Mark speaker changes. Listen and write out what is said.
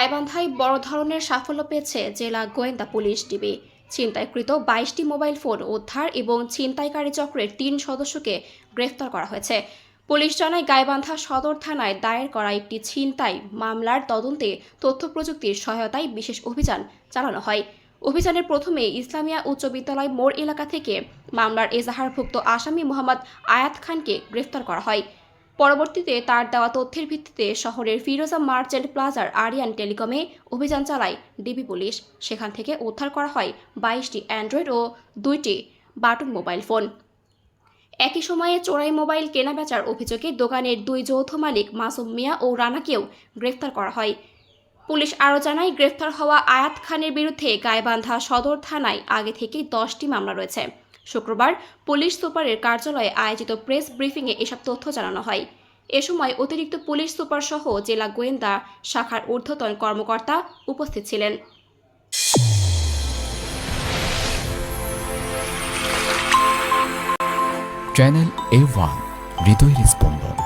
Speaker 1: গাইবান্ধায় বড় ধরনের সাফল্য পেয়েছে জেলা গোয়েন্দা পুলিশ ডিবি। ছিনতাইকৃত ২২টি মোবাইল ফোন উদ্ধার এবং ছিনতাইকারী চক্রের ৩ সদস্যকে গ্রেফতার করা হয়েছে। পুলিশ জানায়, গাইবান্ধা সদর থানায় দায়ের করা একটি ছিনতাই মামলার তদন্তে তথ্য প্রযুক্তির সহায়তায় বিশেষ অভিযান চালানো হয়। অভিযানের প্রথমে ইসলামিয়া উচ্চ বিদ্যালয় মোড় এলাকা থেকে মামলার এজাহারভুক্ত আসামি মোহাম্মদ আয়াত খানকে গ্রেফতার করা হয়। পরবর্তীতে তার দেওয়া তথ্যের ভিত্তিতে শহরের ফিরোজা মার্চেন্ট প্লাজার আরিয়ান টেলিকমে অভিযান চালায় ডিবি পুলিশ। সেখান থেকে উদ্ধার করা হয় ২২টি অ্যান্ড্রয়েড ও ২টি বাটন মোবাইল ফোন। একই সময়ে চোরাই মোবাইল কেনাবেচার অভিযোগে দোকানের ২ যৌথ মালিক মাসুম মিয়া ও রানাকেও গ্রেফতার করা হয়। পুলিশ আরও জানায়, গ্রেফতার হওয়া আয়াত খানের বিরুদ্ধে গাইবান্ধা সদর থানায় আগে থেকেই ১০টি মামলা রয়েছে। শুক্রবার পুলিশ সুপারের কার্যালয়ে আয়োজিত প্রেস ব্রিফিংয়ে এসব তথ্য জানানো হয়। এ সময় অতিরিক্ত পুলিশ সুপার সহ জেলা গোয়েন্দা শাখার ঊর্ধ্বতন কর্মকর্তা উপস্থিত ছিলেন।
Speaker 2: চ্যানেল A1 হৃদয়ের স্পন্দন।